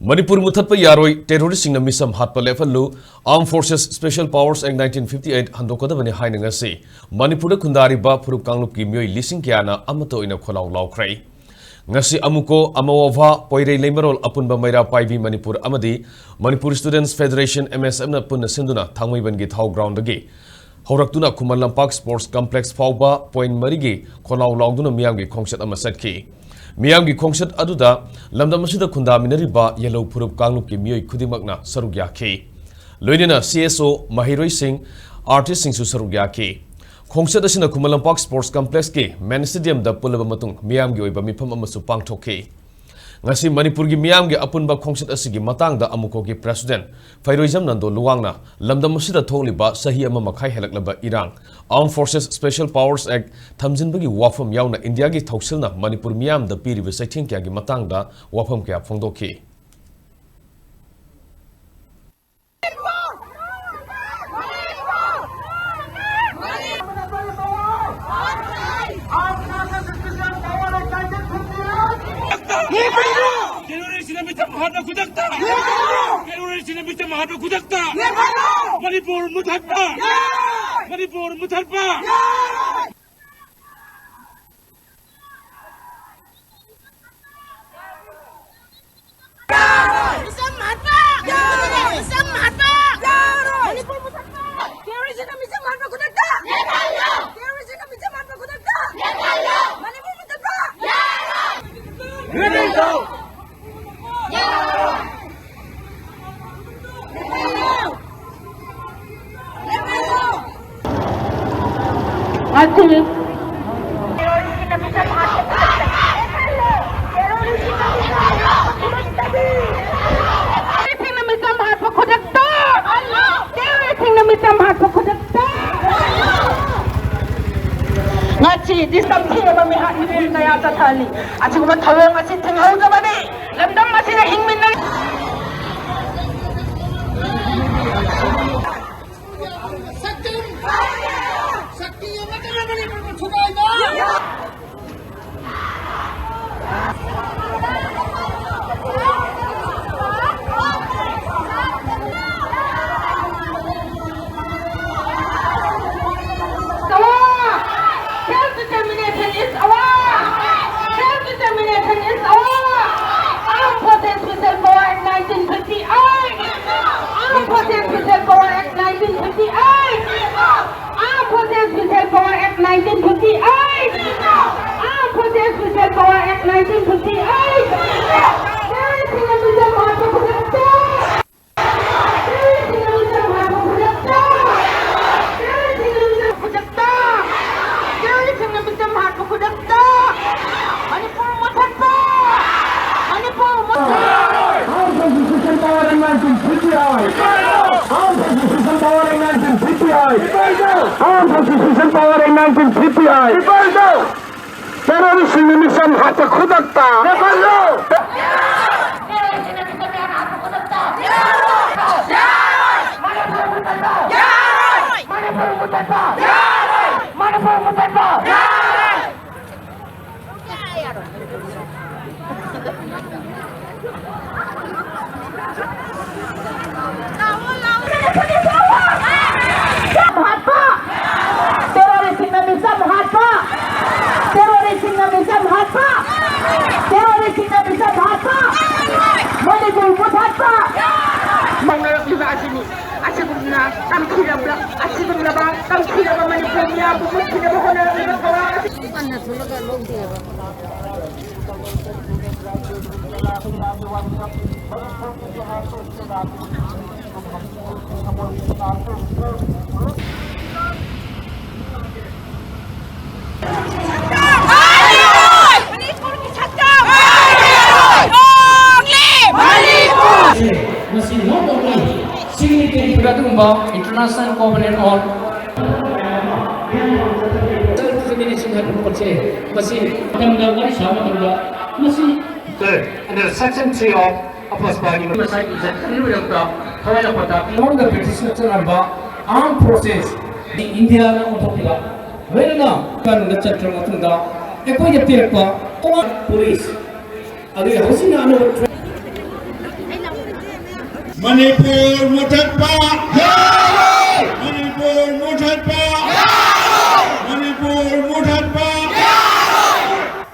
Manipur Muthatpa yaroi terrorist shingna micham hatpa lephallu Armed Forces Special Powers Act 1958 handok-u bani haina ngasi Manipur khundariba Furup-Kanglup ki Meeoi Lishing Kayana amato ina khollao-da ngasi amuko amawava poirei leimarol apunba maira paibi Manipur amadi Manipur Students Federation MSM na punna sinduna thangmaiban gi thau ground dagi horaktuna Khuman Lampak Sports Complex fauba point marigi khollao-da miyam gi khongchat ama satki Miam gi khongchat aduda lamdam asida khunda minariba yellow Furup-Kanglup ki mioi khudimagna saruk yakhi loinena CSO mahiroi sing artist sing su saruk yakhi khongchat asina Khuman Lampak Sports Complex ki main stadium da pulaba matung miam gi oiba mifam amasu pangthokhi ngasi Manipur gi miam gi apunba khongchat asigi matangda amuko gi president Fairoizam Nando Luwangna lamdam asida tholiba sahi ama makhai helaklaba irang Armed Forces Special Powers Act thamjinbagi wafam yauna India gi thausilna Manipur miam da piriba saithing kya gi matangda wafam kya phongdokhi Manipur Muthatpa! Manipur Muthatpa! ngashi this time here ba mi ha ni na ya ta thali achi ko thaweng achi thing hau ja bani lamdam achi na hingmin na sakti yo mata na bani ko thukai ba terrorist ini micham hatpa khudakta lephallu Manipur Muthatpa Manipur Muthatpa Manipur Muthatpa mangalak juga asini asigurna kam khirabla asigurna ba kam khiraba Manipur ya bu khiraba hona na kawa anna thulaga log diya not only significant international covenant on self-determination under Section 3 of AFSPA the British Armed Forces India when police Manipur Muthatpa. Manipur Muthatpa. Manipur Muthatpa.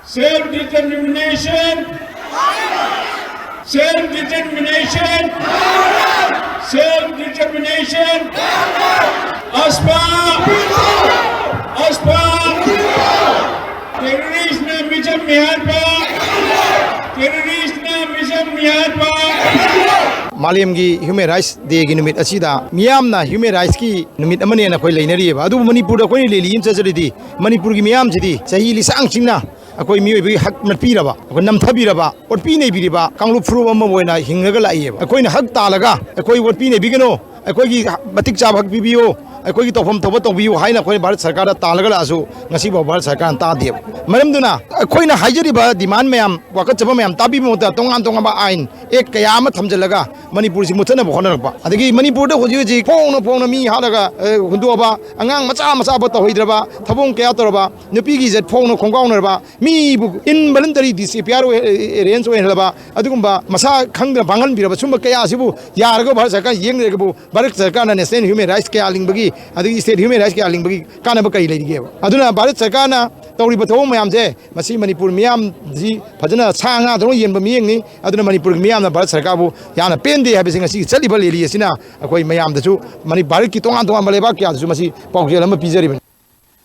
Self-determination. Self-determination. Self-determination. AFSPA. AFSPA. Terrorist na micham hatpa. Terrorist na micham hatpa. मालेमगी human rights day की नुमित असिदा मियामना human rights की नुमित अमने ना कोई लेनरीबा अदु मणिपुर दा कोई लेलिम चजरिदी मणिपुर की मियाम जिदी सही लिसांग सिंगना अकोई मियोय बि हक नपीरबा अको नमथबीरबा ओटपी नै बिरिबा कांगलु फ्रुब अम मोयना हिंगगा लाइएबा अकोई न हक तालगा अकोई ओटपी नै बिगनो अकोई की मतिक चाब हक बिबियो अकोई की तोफम तोब तोबियो हाइना कोई भारत सरकार तालगा लासु ngasi बो भारत सरकार तादे मरमदुना अकोई न हाइजरिबा डिमांड मयाम वाकचबा मयाम ताबी मोता तोंगान तोंगाबा आइन एक कयाम थमजलगा मणिपुर से मुथना होनरबा अदगी मणिपुर दा होजि होजि फोंग मी हालगा हुंदोबा अंगांग मचा मचा बो तहोइद्रबा थबों कया तोरबा नुपी की जेट फोंग खोंगाउनरबा मी इनवॉलंटरी डिसअपियर अरेंज होइनलबा अदुगुंबा मसा खंगना बांगन बिरबा सुम कया सिबु यारगो भारत सरकार येंगरेगबु भारत सरकार ना नेशनल ह्यूमन राइट्स कया लिंगबगी अदगी स्टेट ह्यूमन राइट्स कया लिंगबगी कानबा कई लेदिगेबा अदुना भारत सरकार ना तौरी बथो मयाम जे मसी मणिपुर मियाम जी फजना सांगा दो येंबा मियंगनी अदुना मणिपुर मियाम ना भारत सरकार बु याना पेंदे हाबिसिंग असि चलिबा लेली असिना अकोई मयाम दसु मणि भारत की तोंगान तोंगान लेबा क्या दसु मसी पाउजेल अमा पिजरिबन